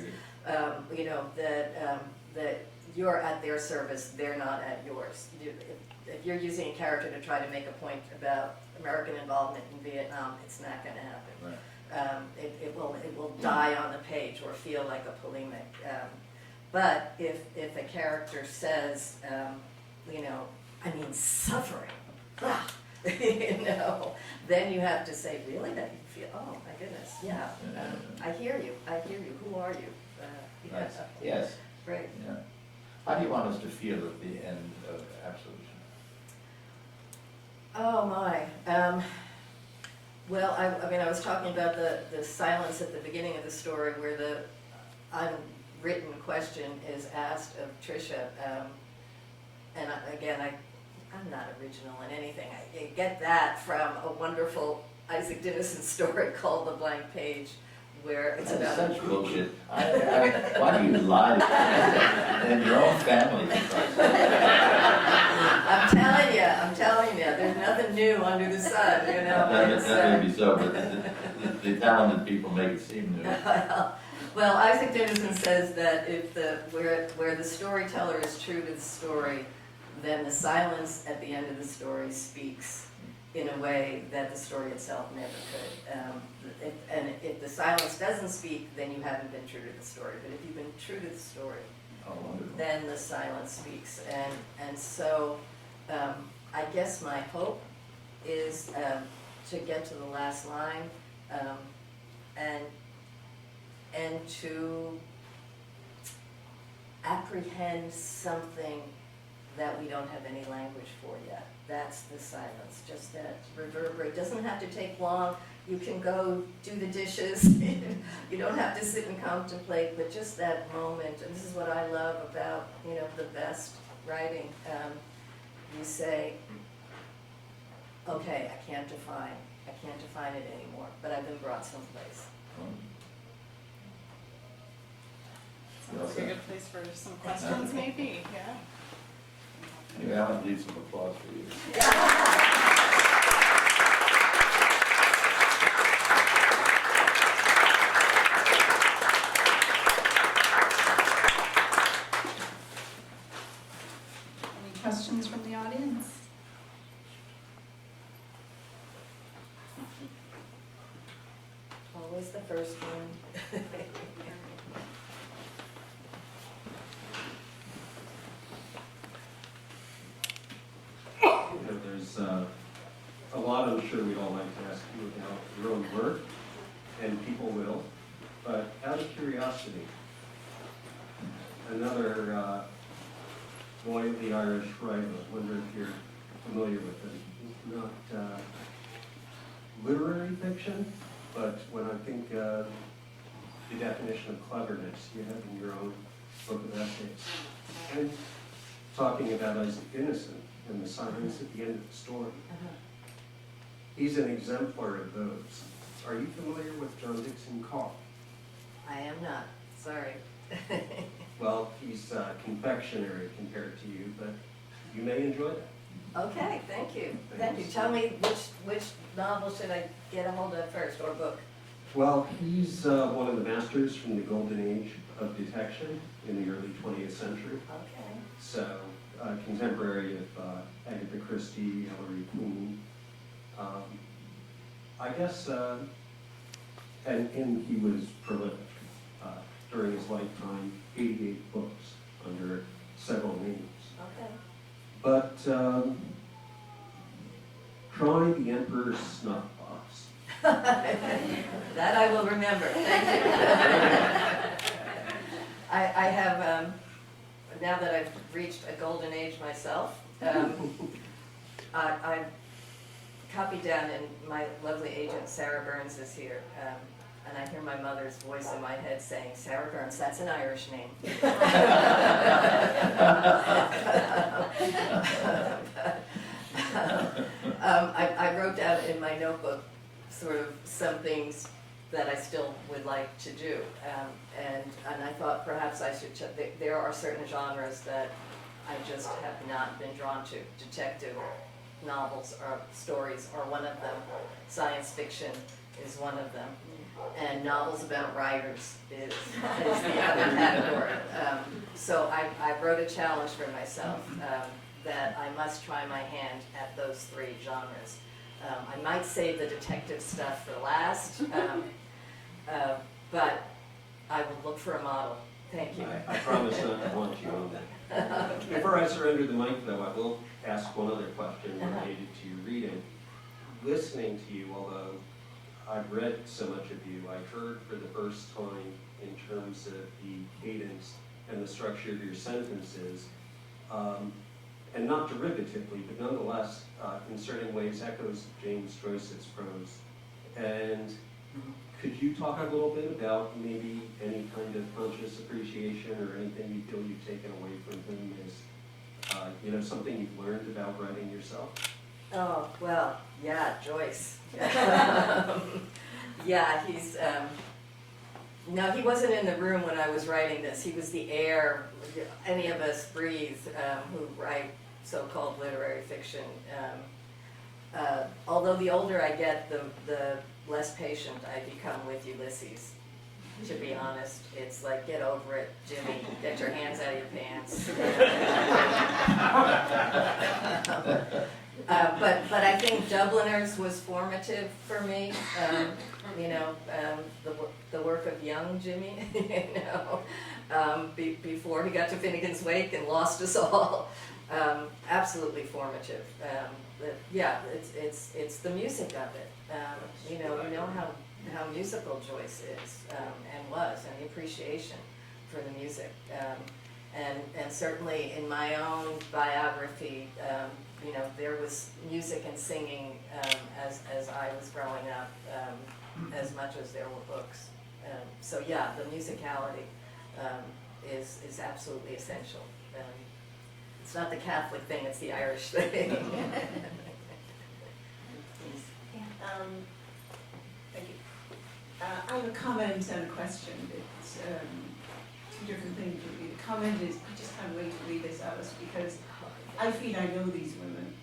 You know, that you're at their service, they're not at yours. If you're using a character to try to make a point about American involvement in Vietnam, it's not going to happen. Right. It will die on the page or feel like a polemic. But if a character says, you know, I mean suffering, you know, then you have to say, really, that you feel, oh my goodness, yeah, I hear you, who are you? Right. Yes. Great. Yeah. How do you want us to feel at the end of Absolution? Oh my. Well, I mean, I was talking about the silence at the beginning of the story where the unwritten question is asked of Tricia. And again, I'm not original in anything. I get that from a wonderful Isaac Dinesen story called The Blank Page, where it's That's about such bullshit. Why do you lie to in your own family? I'm telling you, there's nothing new under the sun, you know. That may be so, but the talented people make it seem new. Well, Isaac Dinesen says that if where the storyteller is true to the story, then the silence at the end of the story speaks in a way that the story itself never could. And if the silence doesn't speak, then you haven't been true to the story. But if you've been true to the story, then the silence speaks. And so I guess my hope is to get to the last line and to apprehend something that we don't have any language for yet. That's the silence, just that reverberate. Doesn't have to take long. You can go do the dishes. You don't have to sit and contemplate, but just that moment. And this is what I love about, you know, the best writing. You say, okay, I can't define it anymore, but I've been brought someplace. Sounds like a good place for some questions, maybe, yeah. Anyway, I want to need some applause for you. Any questions from the audience? Always the first one. There's a lot I'm sure we'd all like to ask you about your own work, and people will, but out of curiosity, another boy of the Irish writer, I wonder if you're familiar with him. Not literary fiction, but when I think the definition of cleverness you have in your own book of essays. And talking about Isaac Dinesen and the silence at the end of the story. He's an exemplar of those. Are you familiar with John Dixon Carr? I am not, sorry. Well, he's confectionery compared to you, but you may enjoy that. Okay, thank you. Thank you. Tell me which novel should I get a hold of first, or book? Well, he's one of the masters from the golden age of detection in the early 20th century. Okay. So, contemporary of Agatha Christie, Hilary Queen. I guess and he was prolific. During his lifetime, 88 books under several names. Okay. But try The Emperor's Snuff Box. That I will remember, thank you. I have, now that I've reached a golden age myself, I copied down, and my lovely agent Sarah Burns is here, and I hear my mother's voice in my head saying, Sarah Burns, that's an Irish name. I wrote down in my notebook sort of some things that I still would like to do. And I thought perhaps I should check. There are certain genres that I just have not been drawn to. Detective novels or stories are one of them. Science fiction is one of them. And novels about writers is the other category. So I wrote a challenge for myself that I must try my hand at those three genres. I might save the detective stuff for last, but I will look for a model. Thank you. I promise not to want you on that. Before I surrender the mic, though, I will ask one other question related to your reading. Listening to you, although I've read so much of you, I heard for the first time in terms of the cadence and the structure of your sentences, and not derivatively, but nonetheless, in certain ways, echoes of James Joyce's prose. And could you talk a little bit about maybe any kind of conscious appreciation or anything you feel you've taken away from him as, something you've learned about writing yourself? Oh, well, yeah, Joyce. Yeah, he's, no, he wasn't in the room when I was writing this. He was the air any of us breathe who write so-called literary fiction. Although the older I get, the less patient I become with Ulysses. To be honest, it's like, get over it, Jimmy, get your hands out of your pants. But I think Dubliners was formative for me. The work of young Jimmy, before he got to Finnegan's Wake and lost us all. Absolutely formative. It's the music of it. You know how musical Joyce is and was, and the appreciation for the music. And certainly in my own biography, there was music and singing as I was growing up, as much as there were books. So yeah, the musicality is absolutely essential. It's not the Catholic thing, it's the Irish thing. Thank you. I have a comment and a question. It's two different things. The comment is, I just can't wait to read this, Alice, because I feel I know these women.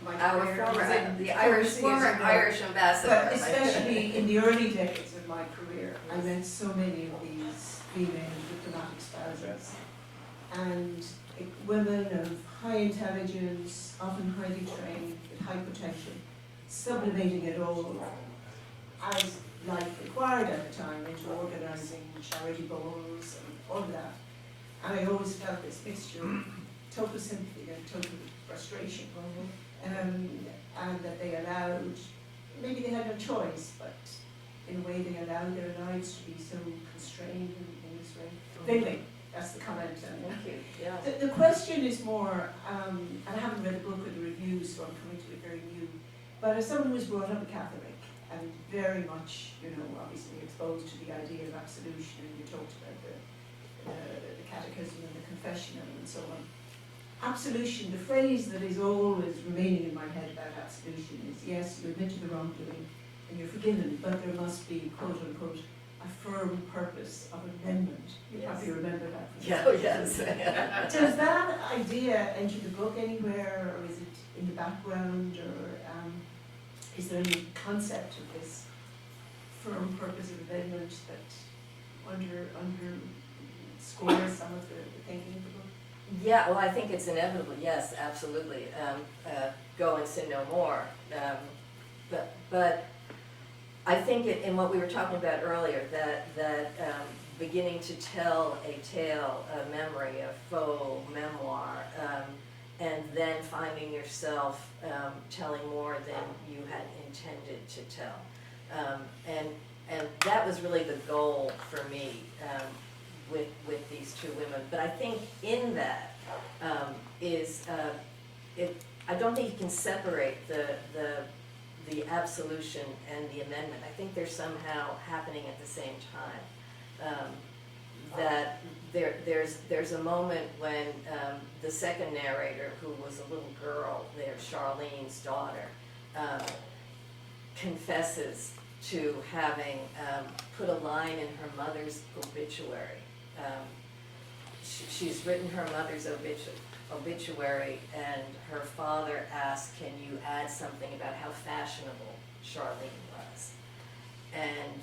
My Our career former, is in the Irish, former ago. Irish ambassador. But especially in the early decades of my career, I met so many of these female diplomatic spouses. And women of high intelligence, often highly trained, with high potential, sublimating it all as life required at the time into organising charity balls and all of that. And I always felt this mixture of total sympathy and total frustration. And that they allowed, maybe they had no choice, but in a way they allowed their lives to be so constrained in this way. Anyway, that's the comment. Thank you. Yeah. The question is more, and I haven't read the book or the reviews, so I'm coming to it very new, but as someone who was brought up a Catholic and very much, obviously exposed to the idea of absolution, and you talked about the catechism and the confessional and so on. Absolution, the phrase that is always remaining in my head about absolution is, yes, you admit to the wrongdoing and you're forgiven, but there must be, quote unquote, a firm purpose of amendment. You probably remember that. Yeah, yes. Does that idea enter the book anywhere, or is it in the background, or is there any concept of this firm purpose of amendment that underscores some of the thinking of the book? Yeah, well, I think it's inevitable. Yes, absolutely. 'Go and sin no more.' But I think in what we were talking about earlier, that beginning to tell a tale, a memory, a faux memoir, and then finding yourself telling more than you had intended to tell. And that was really the goal for me with these two women. But I think in that I don't think you can separate the absolution and the amendment. I think they're somehow happening at the same time. That there's a moment when the second narrator, who was a little girl there, Charlene's daughter, confesses to having put a line in her mother's obituary. She's written her mother's obituary, and her father asked, can you add something about how fashionable Charlene was? And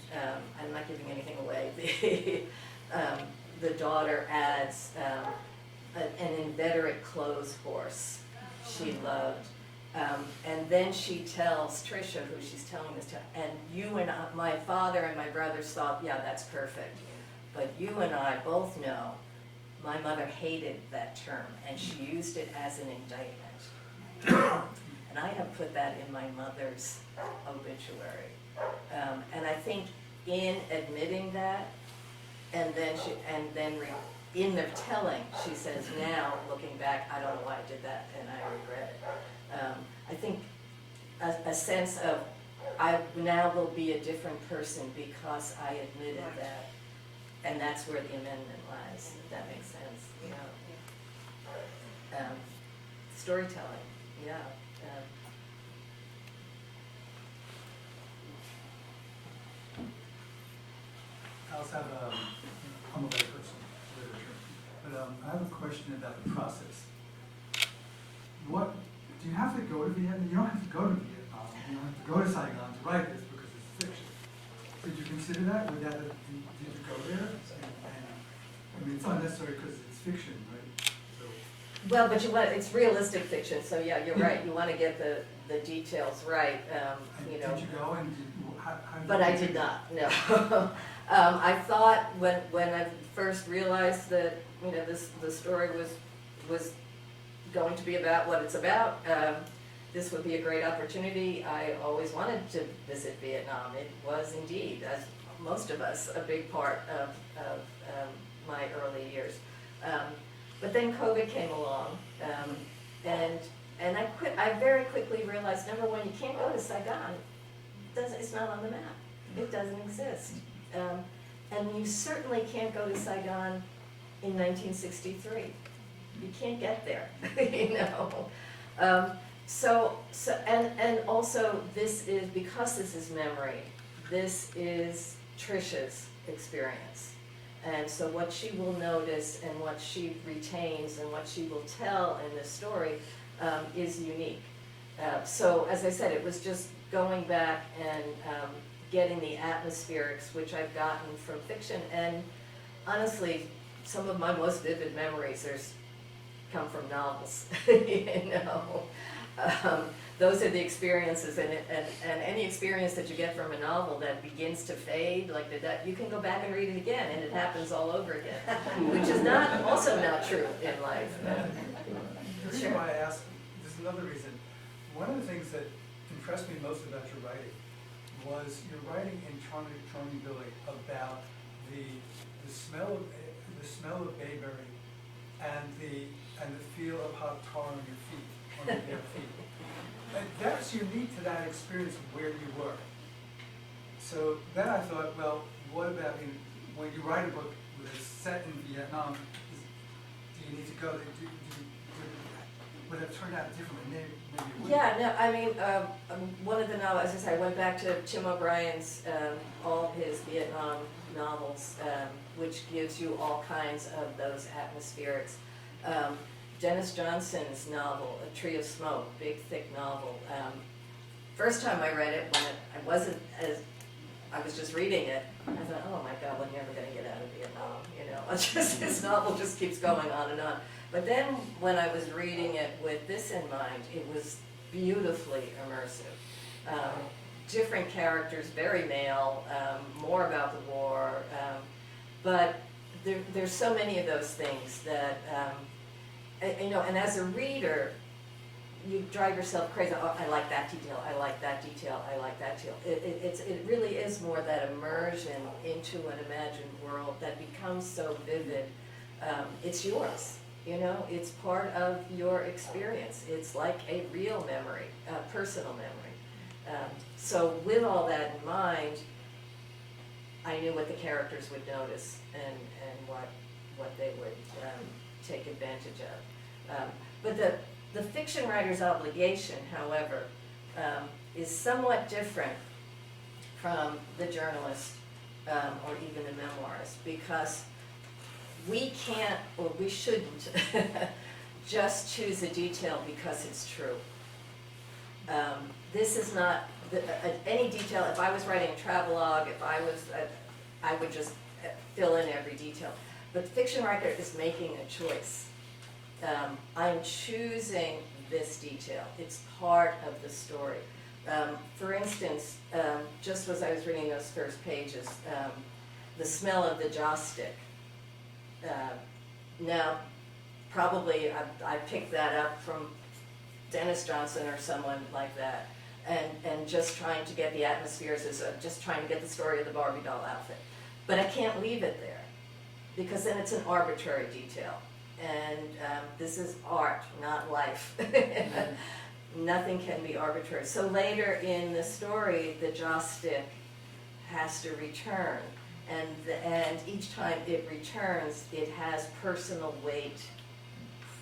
I'm not giving anything away. The daughter adds an inveterate clothes horse she loved. And then she tells Tricia, who she's telling this to, and you and I, my father and my brothers thought, yeah, that's perfect. But you and I both know my mother hated that term, and she used it as an indictment. And I have put that in my mother's obituary. And I think in admitting that, and then in the telling, she says, now looking back, I don't know why I did that, and I regret it. I think a sense of, I now will be a different person because I admitted that. And that's where the amendment lies, if that makes sense. Yeah. Storytelling, yeah. I also have I'm a lay person, literature, but I have a question about the process. What, do you have to go to Vietnam? You don't have to go to Vietnam. You don't have to go to Saigon to write this because it's fiction. Did you consider that? Would that have, did you go there? I mean, it's not necessary because it's fiction, right? So. Well, but it's realistic fiction, so yeah, you're right. You want to get the details right, you know. Did you go and how But I did not, no. I thought when I first realized that, you know, the story was going to be about what it's about, this would be a great opportunity. I always wanted to visit Vietnam. It was indeed, as most of us, a big part of my early years. But then COVID came along, and I very quickly realized, number one, you can't go to Saigon. It's not on the map. It doesn't exist. And you certainly can't go to Saigon in 1963. You can't get there, you know. And also this is, because this is memory, this is Tricia's experience. And so what she will notice and what she retains and what she will tell in this story is unique. So as I said, it was just going back and getting the atmospherics, which I've gotten from fiction. And honestly, some of my most vivid memories come from novels, you know. Those are the experiences, and any experience that you get from a novel that begins to fade, like that, you can go back and read it again, and it happens all over again, which is also not true in life. The reason why I asked, there's another reason. One of the things that impressed me most about your writing was your writing in Charming Billy about the smell of bayberry and the feel of hot tar on your feet, on your bare feet. And that's unique to that experience of where you were. So then I thought, well, what about when you write a book that's set in Vietnam? Do you need to go? Would have turned out differently? Maybe it wouldn't. Yeah, no, I mean, one of the novels, as I said, I went back to Tim O'Brien's, all his Vietnam novels, which gives you all kinds of those atmospherics. Dennis Johnson's novel, A Tree of Smoke, big, thick novel. First time I read it, when I was just reading it, I thought, oh my God, we're never gonna get out of Vietnam, you know. This novel just keeps going on and on. But then when I was reading it with this in mind, it was beautifully immersive. different characters, very male, more about the war, but there's so many of those things that, you know, and as a reader, you drive yourself crazy. Oh, I like that detail, I like that detail, I like that detail. It really is more that immersion into an imagined world that becomes so vivid. It's yours, you know, it's part of your experience. It's like a real memory, a personal memory. So with all that in mind, I knew what the characters would notice and what they would take advantage of. But the fiction writer's obligation, however, is somewhat different from the journalist or even the memoirist, because we can't, or we shouldn't, just choose a detail because it's true. This is not any detail. If I was writing a travelogue, I would just fill in every detail. But the fiction writer is making a choice. I'm choosing this detail. It's part of the story. For instance, just as I was reading those first pages, the smell of the joss stick. Now, probably I picked that up from Dennis Johnson or someone like that, and just trying to get the atmospheres as just trying to get the story of the Barbie doll outfit. But I can't leave it there, because then it's an arbitrary detail. And this is art, not life. Nothing can be arbitrary. So later in the story, the joss stick has to return. And each time it returns, it has personal weight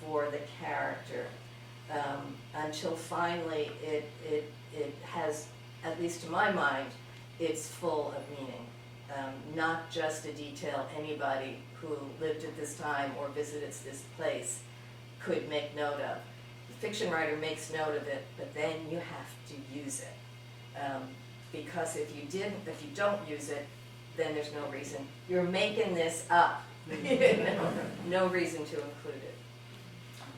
for the character. Until finally it has, at least to my mind, it's full of meaning. Not just a detail anybody who lived at this time or visited this place could make note of. The fiction writer makes note of it, but then you have to use it. Because if you don't use it, then there's no reason. You're making this up. No reason to include it.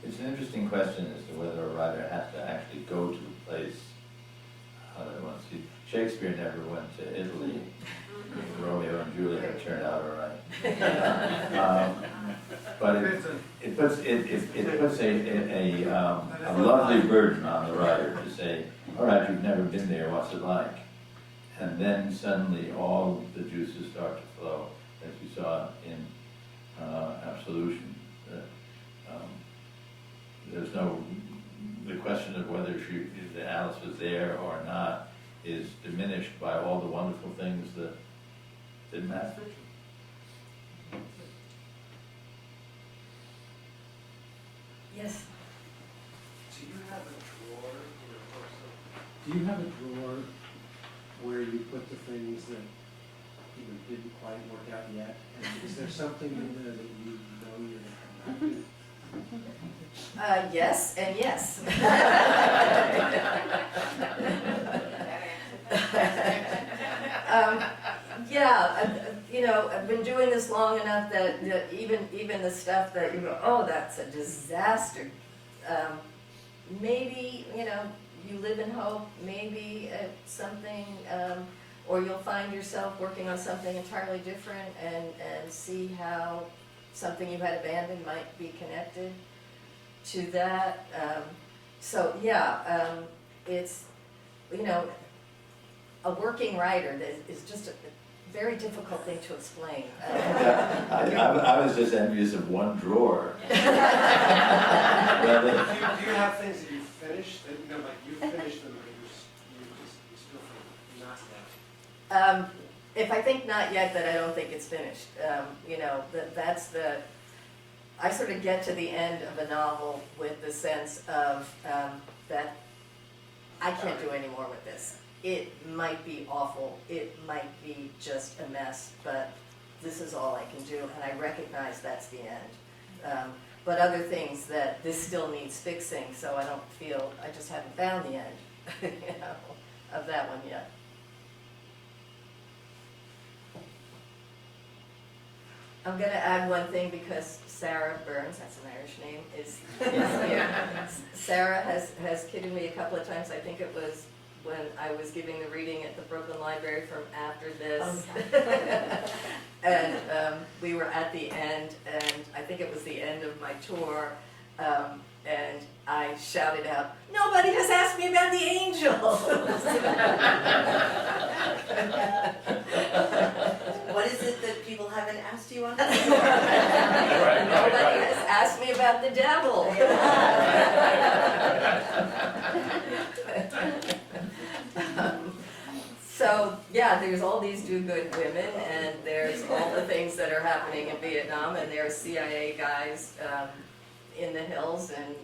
It's an interesting question as to whether a writer has to actually go to a place. Shakespeare never went to Italy. Romeo and Juliet turned out all right. But it puts a lovely burden on the writer to say, all right, you've never been there, what's it like? And then suddenly all the juices start to flow, as we saw in Absolution. There's the question of whether Alice was there or not is diminished by all the wonderful things that didn't happen. Yes. Do you have a drawer in your books? Do you have a drawer where you put the things that either didn't quite work out yet? And is there something in there that you know you're going to come back to? Yes and yes. You know, I've been doing this long enough that even the stuff that you go, oh, that's a disaster. Maybe, you know, you live in hope. Maybe something, or you'll find yourself working on something entirely different and see how something you had abandoned might be connected to that. It's, you know, a working writer that is just a very difficult thing to explain. I was just envious of one drawer. Do you have things that you finished, that, you know, like you finished them, but you still think not yet? If I think not yet, then I don't think it's finished. You know, I sort of get to the end of a novel with the sense of that I can't do any more with this. It might be awful, it might be just a mess, but this is all I can do, and I recognize that's the end. But other things that this still needs fixing, so I don't feel, I just haven't found the end, you know, of that one yet. I'm going to add one thing because Sarah Burns, that's an Irish name, is here. Sarah has kidded me a couple of times. I think it was when I was giving the reading at the Brooklyn Library from After This. And we were at the end, and I think it was the end of my tour, and I shouted out, "Nobody has asked me about the angels!" What is it that people haven't asked you on? Nobody has asked me about the devil. So, yeah, there's all these do-good women, and there's all the things that are happening in Vietnam, and there's CIA guys in the hills and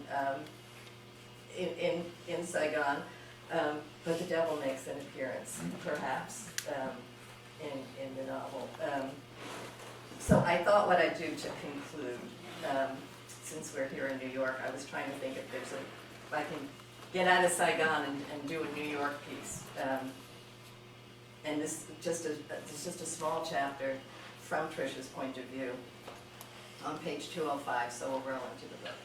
in Saigon. But the devil makes an appearance, perhaps, in the novel. So I thought what I'd do to conclude, since we're here in New York, I was trying to think if I can get out of Saigon and do a New York piece. And this is just a small chapter from Tricia's point of view on page 205, so we'll roll into the book.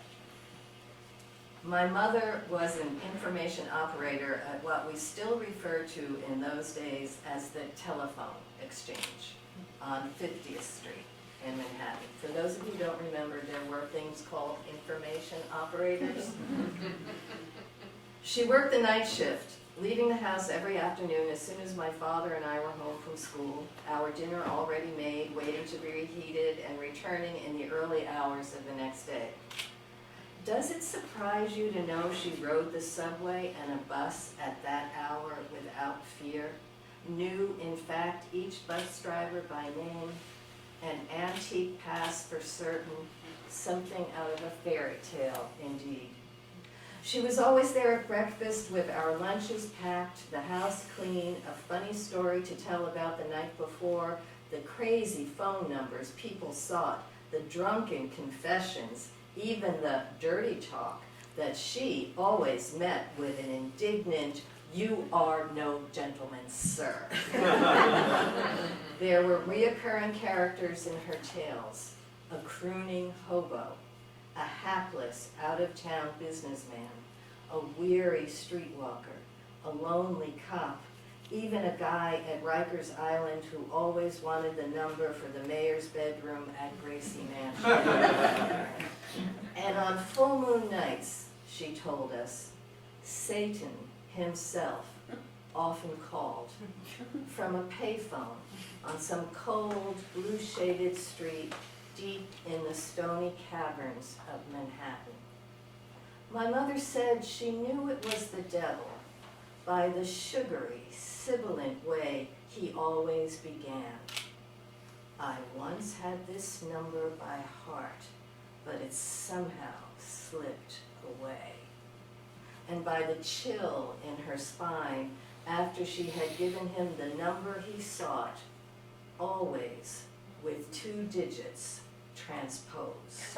My mother was an information operator at what we still refer to in those days as the telephone exchange on 50th Street in Manhattan. For those of you who don't remember, there were things called information operators. She worked the night shift, leaving the house every afternoon as soon as my father and I were home from school, our dinner already made, waiting to be reheated, and returning in the early hours of the next day. Does it surprise you to know she rode the subway and a bus at that hour without fear? Knew, in fact, each bus driver by name, an antique past for certain, something out of a fairy tale indeed. She was always there at breakfast with our lunches packed, the house clean, a funny story to tell about the night before, the crazy phone numbers people sought, the drunken confessions, even the dirty talk that she always met with an indignant, "You are no gentleman, sir." There were reoccurring characters in her tales, a crooning hobo, a hapless, out-of-town businessman, a weary streetwalker, a lonely cop, even a guy at Rikers Island who always wanted the number for the mayor's bedroom at Gracie Mansion. And on full moon nights, she told us, Satan himself often called from a payphone on some cold, blue-shaded street deep in the stony caverns of Manhattan. My mother said she knew it was the devil by the sugary, sibilant way he always began. I once had this number by heart, but it somehow slipped away. And by the chill in her spine after she had given him the number he sought, always with 2 digits transposed.